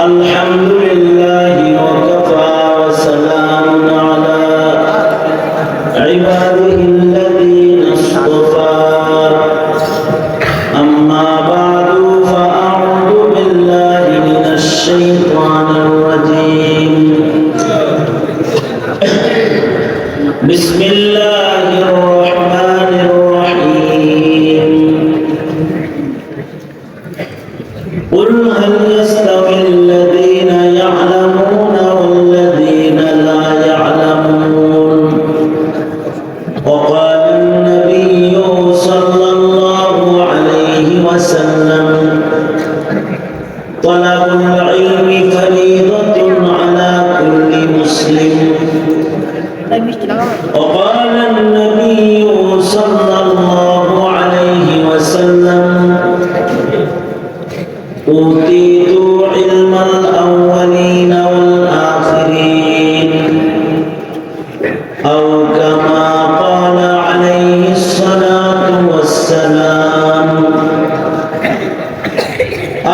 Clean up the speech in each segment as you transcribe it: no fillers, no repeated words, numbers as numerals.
الحمد لله وكفى وسلام على عباده الذين اصطفى أما بعد فأعوذ بالله من الشيطان الرجيم بسم الله الرحمن الرحيم قل هل يستوي الذين يعلمون والذين لا يعلمون وقال النبي صلى الله عليه وسلم طلب العلم فريضة على كل مسلم وقال النبي صلى الله عليه وسلم أوتيت علم الأولين والآخرين أو كما قال عليه الصلاة والسلام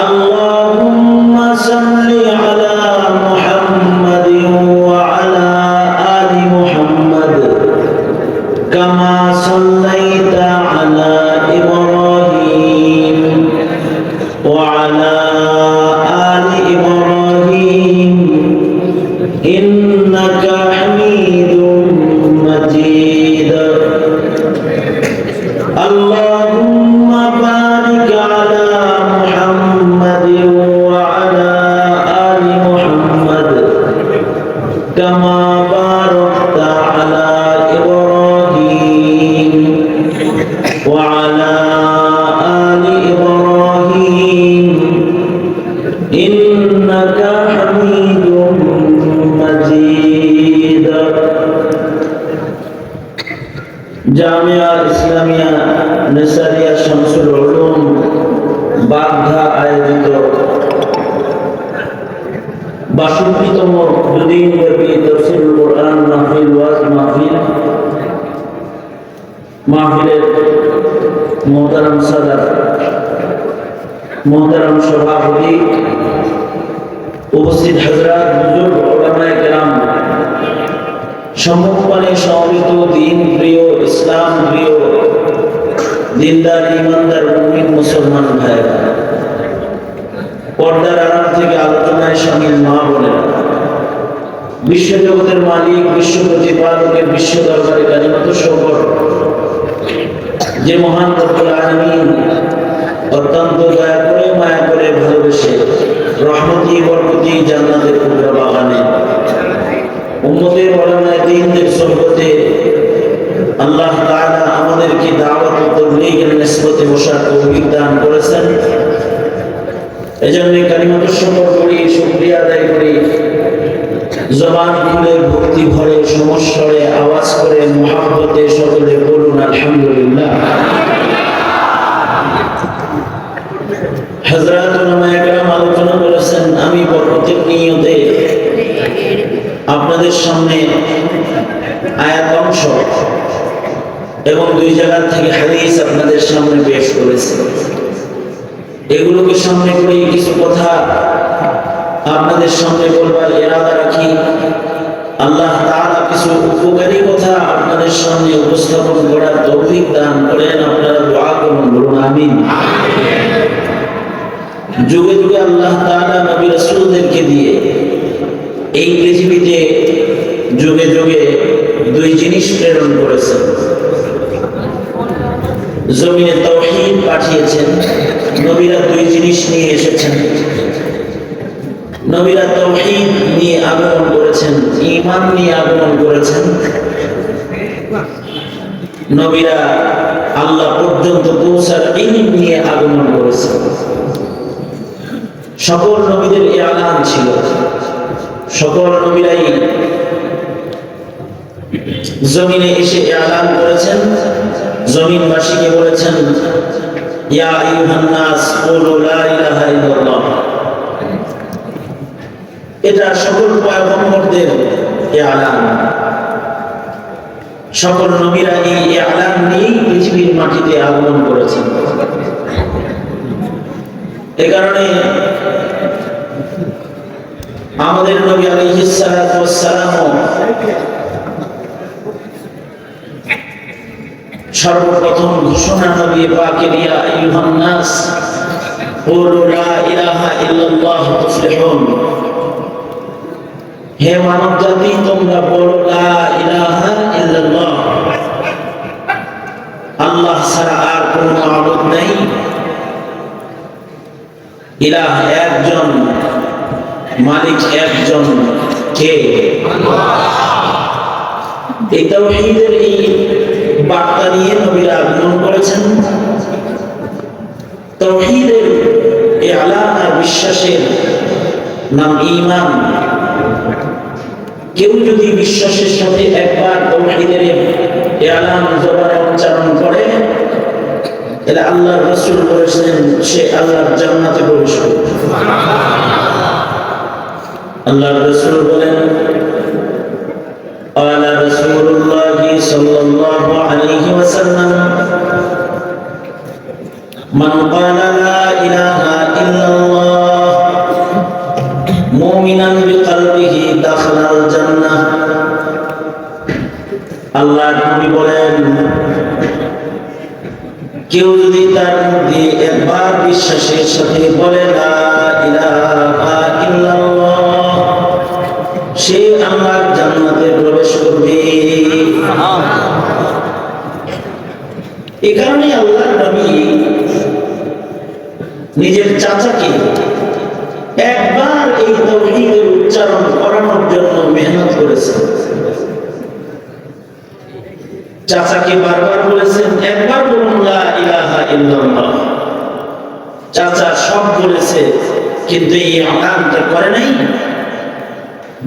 اللهم صل على محمد وعلى آل محمد كما صليت على إبراهيم وعلى آل إبراهيم إنك حميد مجيد اللهم بارك على محمد وعلى آل محمد كما باركت على إبراهيم وعلى آل إبراهيم إنك حميد مجيد জামিয়া ইসলামিয়া নেসারিয়া শামসুল উলুম বাগধা আয়োজিত ৬২তম দুদিনব্যাপী তাফসীরুল কোরআন মাহফিল ওয়াজ মাহফিলের মোহতারাম সাদাত মোহতারাম সভাপতি উপস্থিত হযরত বুজুর্গ উলামায়ে কেরাম সম্মুখপানে সমবেত দিন প্রিয় ইসলাম প্রিয় দিনদার ইমানদার মুমিন মুসলমান ভাইরা পর্দার আড়াল থেকে আলোচনায় শামিল মা বোনেরা বিশ্বজগতের মালিক বিশ্ব প্রতিপালকের বিশ্ব দরবারে কালিমাত শকর যে মহান রব্বুল আলামিন অত্যন্ত দয়া করে মায়া করে ভালোবেসে রহমতি বরকতি জান্নাতের পুরা বাগানে উম্মতের উলামায়ে দ্বীনদের সোহবতে আল্লাহ তাআলা আমাদেরকে দাওয়াত ও তাবলীগের নিসবতে বসার তৌফিক দান করেছেন। এজন্য কালিমাত শকর করি, শুকরিয়া আদায় করি, জবান খুলে ভক্তি ভরে সমস্বরে আওয়াজ করে মুহাব্বতে সকলে বলুন আলহামদুলিল্লাহ। হযরত উলামায়ে কেরাম আলোচনা করেছেন, আমি বরকতের নিয়তে আপনাদের সামনে আয়াত অংশ এবং দুই জায়গা থেকে হাদিস আপনাদের সামনে পেশ করেছি। এগুলোকে সামনে করে কিছু কথা আপনাদের সামনে বলবার ইরাদা রাখি। আল্লাহ তাআলা কিছু উপকারী কথা আপনাদের সামনে উপস্থাপন করার তৌফিক দান করেন। আপনারা দোয়া করুন, বলুন আমিন। যুগে যুগে আল্লাহ তাআলা নবী রাসূলদেরকে দিয়ে এই পৃথিবীতে যুগে যুগে দুই জিনিস প্রেরণ করেছেন। জমিনে তাওহীদ পাঠিয়েছেন, নবীরা দুই জিনিস নিয়ে এসেছেন। নবীরা তাওহীদ নিয়ে আগমন করেছেন, ঈমান নিয়ে আগমন করেছেন। নবীরা আল্লাহ পর্যন্ত পৌঁছার ইলম নিয়ে আগমন করেছেন। সকল নবীদের ইআলান ছিল, সকল নবীরাই জমিনে এসে ইআলান করেছেন, জমিনবাসীকে বলেছেন ইয়া আইয়ুহান নাস কুলু লা ইলাহা ইল্লাল্লাহ। এটা সকল পয়গম্বরদের ইআলান। সকল নবীরা এই ইআলান নিয়ে পৃথিবীর মাটিতে আগমন করেছেন। এই কারণে আমাদের নবী আলাইহিস সালাতু ওয়াস সালাম সর্বপ্রথম ঘোষণা নবী পাকের ইয়া আইয়ুহান নাস কুলু লা ইলাহা ইল্লাল্লাহ তুফলিহুন, হে মানব জাতি তোমরা বলো লা ইলাহা ইল্লাল্লাহ, আল্লাহ ছাড়া আর কোনো মাবুদ নেই, ইলাহ একজন, মালিক একজন, কে? এই তাওহীদের এই বার্তা নিয়ে নবীরা আগমন করেছেন। তাওহীদের এই আলাদা বিশ্বাসের নাম ঈমান। কেউ যদি বিশ্বাসের সাথে একবার তাওহীদের এই আলাদা জবানে উচ্চারণ করে, তাহলে আল্লাহর রাসূল বলেছেন সে আল্লাহর জান্নাতে প্রবেশ করবে। আল্লাহর রাসূল বলেন, قال رسول الله صلى الله عليه وسلم من قال لا إله إلا الله مؤمنا بقلبه دخل الجنة। আল্লাহ নবী বলেন, কেউ যদি তার মধ্যে একবার বিশ্বাসের সাথে বলে লা ইলাহা ইল্লাল্লাহ, সে আল্লাহর জান্নাতে প্রবেশ করবে। এই কারণে আল্লাহর নবী নিজের চাচাকে একবার এই তাওহীদের উচ্চারণ করানোর জন্য মেহনত করেছেন। চাচাকে বারবার বলেছেন একবার বলুন লা ইলাহা ইল্লাল্লাহ। চাচা সব বলেছে কিন্তু এই আমলটা করে নাই।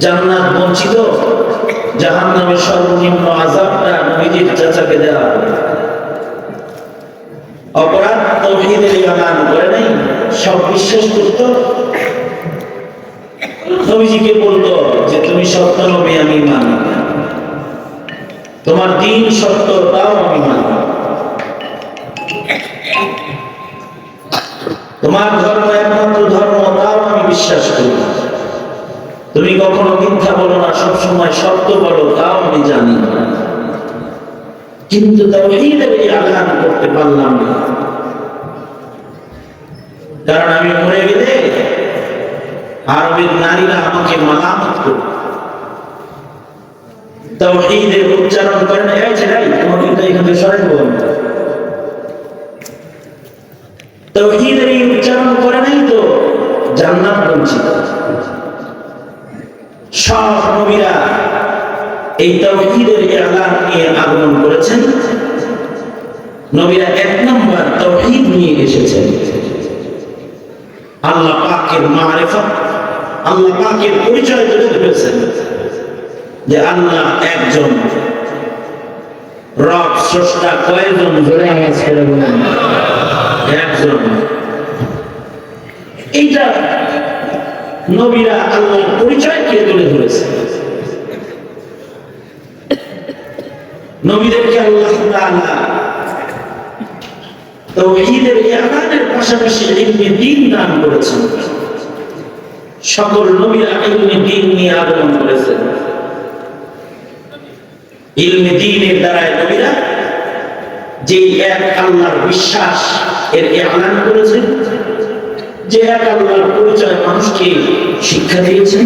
জান্নাত বঞ্চিত, জাহান্নামের সর্বনিম্ন আযাবটা নবীজির চাচাকে দেওয়া হবে। অপরাধ তাওহীদের ঈমান করে নাই, সব বিশ্বাস করত। নবীজিকে বলতো যে তুমি সত্য নবী, আমি মানি, তোমার দ্বীন সত্য, তাও আমি মানি, তোমার ধর্ম একমাত্র ধর্ম, তাও আমি বিশ্বাস করি, তুমি কখনো মিথ্যা বলো না, সবসময় সত্য বলো, তাও আমি জানি। কিন্তু তাওহীদের ঈলান করতে পারলাম না, কারণ আমি মরে গেলে আরবের নারীরা আমাকে মালামত করবে। তাওহীদের উচ্চারণ করে না, এই যে ভাই তোমাকে তো এখানে সরাই বল, তাওহীদের এই উচ্চারণ করে নাই তো জান্নাত বঞ্চিত। সব নবীরা এই তাওহীদের ঈলান নিয়ে আগমন করেছেন। নবীরা এক নম্বর তাওহীদ নিয়ে এসেছেন, আল্লাহ পাকের মারিফত, আল্লাহ পাকের পরিচয় তুলে ধরেছেন যে আল্লাহ একজন, রব স্রষ্টা কয়জন, জোরে আওয়াজ করে বলেন একজন। এইটা নবীরা আল্লাহর পরিচয়কে তুলে ধরেছে। নবীদেরকে আল্লাহ তাআলা তাওহীদের ঈলানের পাশাপাশি ইলমে দ্বীন দান করেছেন। সকল নবীরা ইলমে দ্বীন নিয়ে আগমন করেছেন। ইলমে দ্বীনের দ্বারা নবীরা যে এক আল্লাহর বিশ্বাস এর ঈলান করেছেন, যে এক আল্লাহর পরিচয় মানুষকে শিক্ষা দিয়েছেন,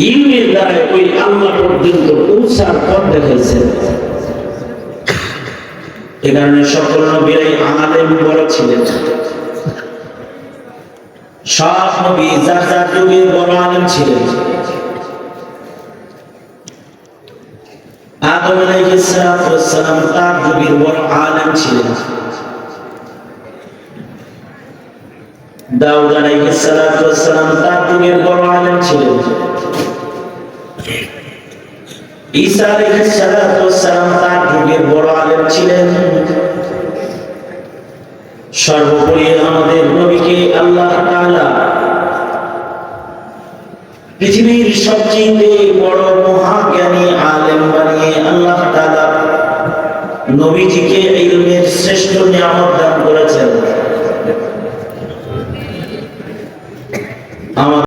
ইলমের দ্বারা ওই আল্লাহ পর্যন্ত পৌঁছার পথ দেখাইছেন। এ কারণে সকল নবীরাই আলেম বড় ছিলেন। সব নবী যার যার যুগে বড় আলেম ছিলেন। আদম আলাইহিস সালাম তার যুগের বড় আলেম ছিলেন। দাউদ আলাইহিস সালাম তার যুগের বড় আলেম ছিলেন। ঈসা আলাইহিস সালাম তার যুগের বড় আলেম ছিলেন। সর্বোপরি আমাদের নবীকে আল্লাহ তাআলা পৃথিবীর সবচেয়ে বড় মহাজ্ঞানী আলেম বানিয়ে আল্লাহ তাআলা নবীজিকে ইলমের শ্রেষ্ঠ নিয়ামত দান করেছেন।